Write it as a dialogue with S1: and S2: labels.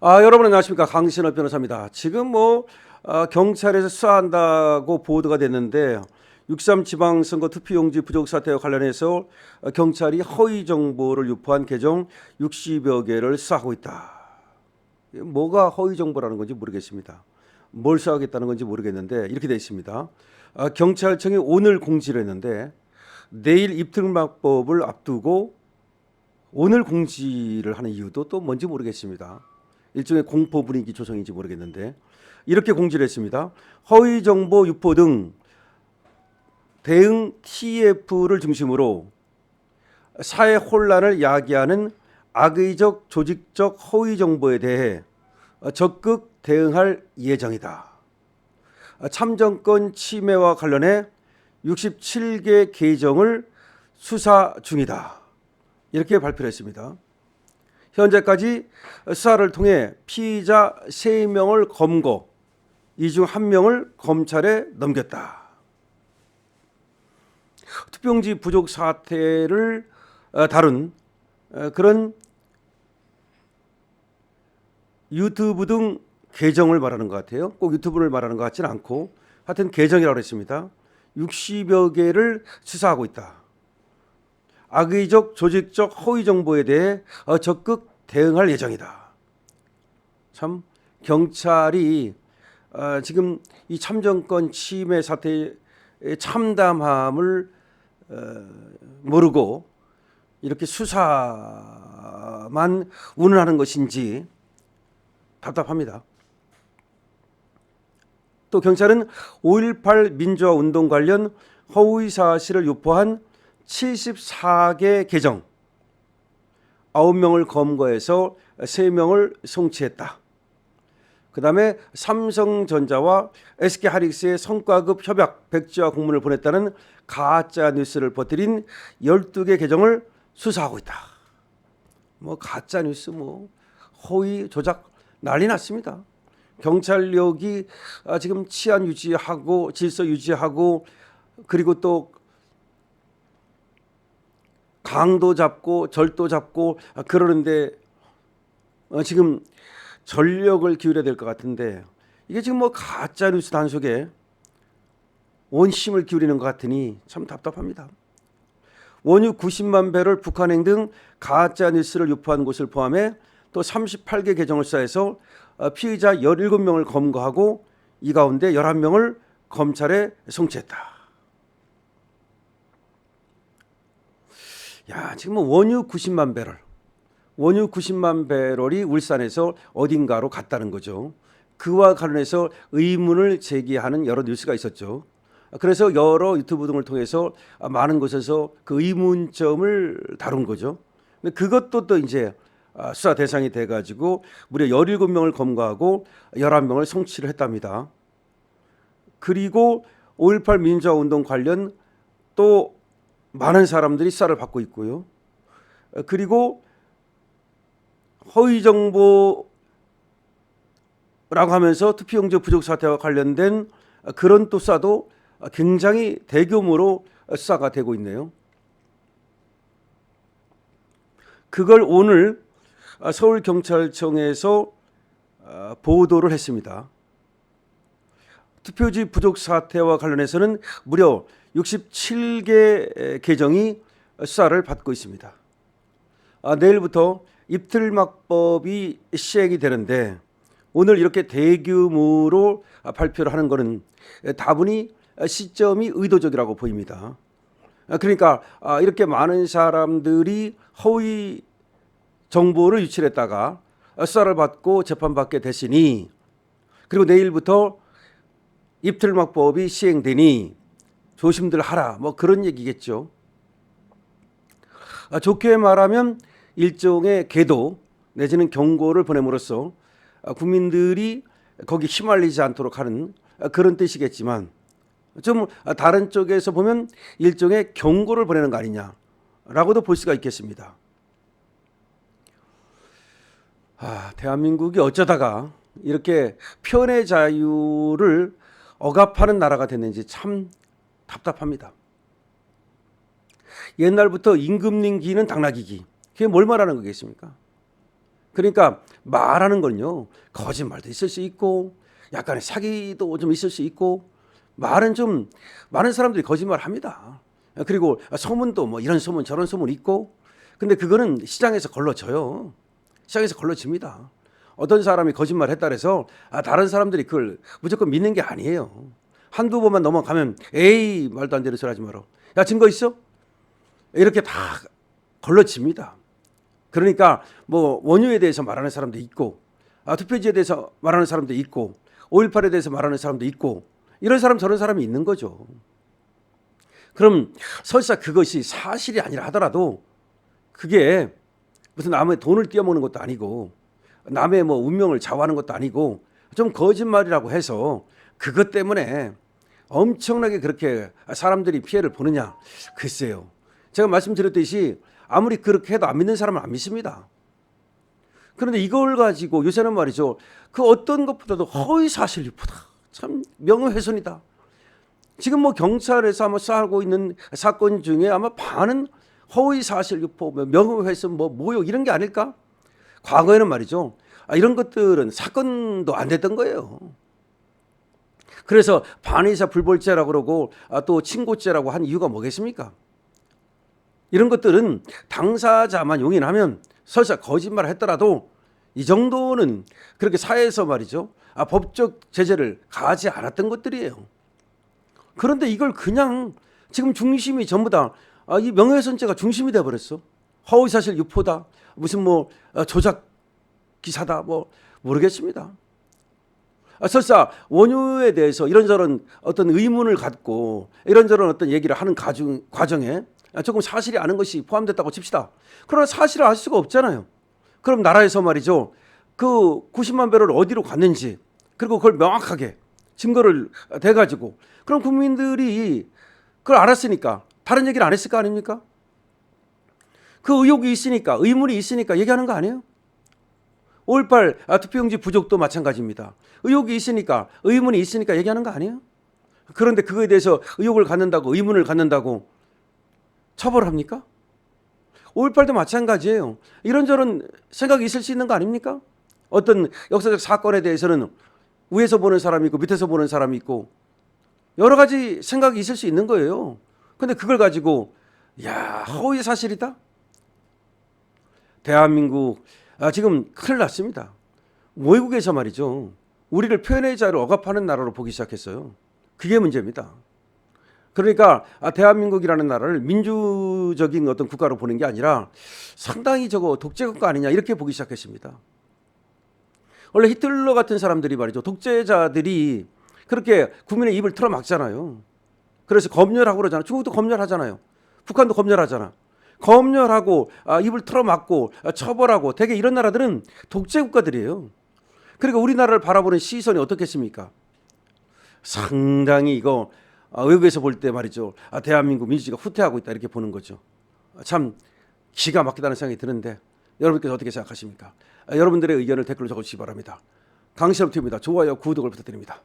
S1: 여러분 안녕하십니까? 강신업 변호사입니다. 지금 경찰에서 수사한다고 보도가 됐는데 6.3 지방선거 투표용지 부족 사태와 관련해서 경찰이 허위 정보를 유포한 계정 60여 개를 수사하고 있다. 뭐가 허위 정보라는 건지 모르겠습니다. 뭘 수사하겠다는 건지 모르겠는데 이렇게 되어 있습니다. 경찰청이 오늘 공지를 했는데 내일 입특막법을 앞두고 오늘 공지를 하는 이유도 또 뭔지 모르겠습니다. 일종의 공포 분위기 조성인지 모르겠는데 이렇게 공지를 했습니다. 허위 정보 유포 등 대응 TF를 중심으로 사회 혼란을 야기하는 악의적 조직적 허위 정보에 대해 적극 대응할 예정이다. 참정권 침해와 관련해 67개 계정을 수사 중이다. 이렇게 발표를 했습니다. 현재까지 수사를 통해 피의자 3명을 검거, 이 중 1명을 검찰에 넘겼다. 투표용지 부족 사태를 다룬 그런 유튜브 등 계정을 말하는 것 같아요. 꼭 유튜브를 말하는 것 같지는 않고 하여튼 계정이라고 했습니다. 60여 개를 수사하고 있다. 악의적 조직적 허위 정보에 대해 적극 대응할 예정이다. 참 경찰이 지금 이 참정권 침해 사태의 참담함을 모르고 이렇게 수사만 운운하는 것인지 답답합니다. 또 경찰은 5.18 민주화 운동 관련 허위 사실을 유포한 74개 계정 9명을 검거해서 3명을 송치했다. 그 다음에 삼성전자와 SK하이닉스의 성과급 협약 백지화 공문을 보냈다는 가짜 뉴스를 퍼뜨린 12개 계정을 수사하고 있다. 가짜 뉴스 허위 조작 난리 났습니다. 경찰력이 지금 치안 유지하고 질서 유지하고 그리고 또 강도 잡고 절도 잡고 그러는데 지금 전력을 기울여야 될 것 같은데 이게 지금 가짜 뉴스 단속에 원심을 기울이는 것 같으니 참 답답합니다. 원유 90만 배럴 북한행 등 가짜 뉴스를 유포한 곳을 포함해 또 38개 계정을 수사해서 피의자 17명을 검거하고 이 가운데 11명을 검찰에 송치했다. 지금 원유 90만 배럴이 울산에서 어딘가로 갔다는 거죠. 그와 관련해서 의문을 제기하는 여러 뉴스가 있었죠. 그래서 여러 유튜브 등을 통해서 많은 곳에서 그 의문점을 다룬 거죠. 근데 그것도 또 이제 수사 대상이 돼가지고 무려 17명을 검거하고 11명을 송치를 했답니다. 그리고 5.18 민주화 운동 관련 또 많은 사람들이 수사를 받고 있고요. 그리고 허위 정보라고 하면서 투표용지 부족 사태와 관련된 그런 또 수사도 굉장히 대규모로 수사가 되고 있네요. 그걸 오늘 서울경찰청에서 보도를 했습니다. 투표지 부족 사태와 관련해서는 무려 67개 계정이 수사를 받고 있습니다. 내일부터 입틀막법이 시행이 되는데 오늘 이렇게 대규모로 발표를 하는 것은 다분히 시점이 의도적이라고 보입니다. 그러니까 이렇게 많은 사람들이 허위 정보를 유출했다가 수사를 받고 재판받게 되시니 그리고 내일부터 입틀막법이 시행되니 조심들 하라 그런 얘기겠죠. 좋게 말하면 일종의 계도 내지는 경고를 보냄으로써 국민들이 거기 휘말리지 않도록 하는 그런 뜻이겠지만 좀 다른 쪽에서 보면 일종의 경고를 보내는 거 아니냐라고도 볼 수가 있겠습니다. 대한민국이 어쩌다가 이렇게 표현의 자유를 억압하는 나라가 됐는지 참 답답합니다. 옛날부터 임금님기는 당나귀기. 그게 뭘 말하는 거겠습니까? 그러니까 말하는 건요, 거짓말도 있을 수 있고 약간의 사기도 좀 있을 수 있고, 말은 좀 많은 사람들이 거짓말합니다. 그리고 소문도 뭐 이런 소문 저런 소문 있고, 근데 그거는 시장에서 걸러져요. 시장에서 걸러집니다. 어떤 사람이 거짓말 했다 그래서 다른 사람들이 그걸 무조건 믿는 게 아니에요. 한두 번만 넘어가면 에이 말도 안 되는 소리 하지 마라. 야 증거 있어? 이렇게 다 걸러집니다. 그러니까 뭐 원유에 대해서 말하는 사람도 있고, 투표지에 대해서 말하는 사람도 있고, 5.18에 대해서 말하는 사람도 있고, 이런 사람 저런 사람이 있는 거죠. 그럼 설사 그것이 사실이 아니라 하더라도 그게 무슨 남의 돈을 띄어먹는 것도 아니고 남의 뭐 운명을 좌우하는 것도 아니고 좀 거짓말이라고 해서 그것 때문에 엄청나게 그렇게 사람들이 피해를 보느냐? 글쎄요. 제가 말씀드렸듯이 아무리 그렇게 해도 안 믿는 사람은 안 믿습니다. 그런데 이걸 가지고 요새는 말이죠. 그 어떤 것보다도 허위사실 유포다. 참 명예훼손이다. 지금 뭐 경찰에서 아마 싸고 있는 사건 중에 아마 반은 허위사실 유포, 명예훼손, 뭐 모욕 이런 게 아닐까? 과거에는 말이죠. 이런 것들은 사건도 안 됐던 거예요. 그래서 반의사 불벌죄라고 그러고 또 친고죄라고 한 이유가 뭐겠습니까? 이런 것들은 당사자만 용인하면 설사 거짓말을 했더라도 이 정도는 그렇게 사회에서 말이죠. 법적 제재를 가하지 않았던 것들이에요. 그런데 이걸 그냥 지금 중심이 전부 다 이 명예훼손죄가 중심이 돼버렸어. 허위사실 유포다. 무슨 뭐 조작 기사다. 뭐 모르겠습니다. 설사 원유에 대해서 이런저런 어떤 의문을 갖고 이런저런 어떤 얘기를 하는 과정에 조금 사실이 아는 것이 포함됐다고 칩시다. 그러나 사실을 알 수가 없잖아요. 그럼 나라에서 말이죠. 그 90만 배럴을 어디로 갔는지 그리고 그걸 명확하게 증거를 대가지고 그럼 국민들이 그걸 알았으니까 다른 얘기를 안 했을 거 아닙니까? 그 의혹이 있으니까 의문이 있으니까 얘기하는 거 아니에요? 5.18 투표용지 부족도 마찬가지입니다. 의혹이 있으니까 의문이 있으니까 얘기하는 거 아니에요? 그런데 그거에 대해서 의혹을 갖는다고 의문을 갖는다고 처벌합니까? 5.18도 마찬가지예요. 이런저런 생각이 있을 수 있는 거 아닙니까? 어떤 역사적 사건에 대해서는 위에서 보는 사람이 있고 밑에서 보는 사람이 있고 여러 가지 생각이 있을 수 있는 거예요. 근데 그걸 가지고 야 허위 사실이다? 대한민국 지금 큰일 났습니다. 외국에서 말이죠. 우리를 표현의 자유를 억압하는 나라로 보기 시작했어요. 그게 문제입니다. 그러니까 대한민국이라는 나라를 민주적인 어떤 국가로 보는 게 아니라 상당히 저거 독재국가 아니냐 이렇게 보기 시작했습니다. 원래 히틀러 같은 사람들이 말이죠. 독재자들이 그렇게 국민의 입을 틀어막잖아요. 그래서 검열하고 그러잖아요. 중국도 검열하잖아요. 북한도 검열하잖아. 검열하고 입을 틀어막고 처벌하고 되게 이런 나라들은 독재국가들이에요. 그러니까 우리나라를 바라보는 시선이 어떻겠습니까? 상당히 이거 외국에서 볼 때 말이죠. 대한민국 민주주의가 후퇴하고 있다 이렇게 보는 거죠. 참 기가 막히다는 생각이 드는데 여러분께서 어떻게 생각하십니까? 여러분들의 의견을 댓글로 적어주시기 바랍니다. 강신업 TV입니다. 좋아요, 구독을 부탁드립니다.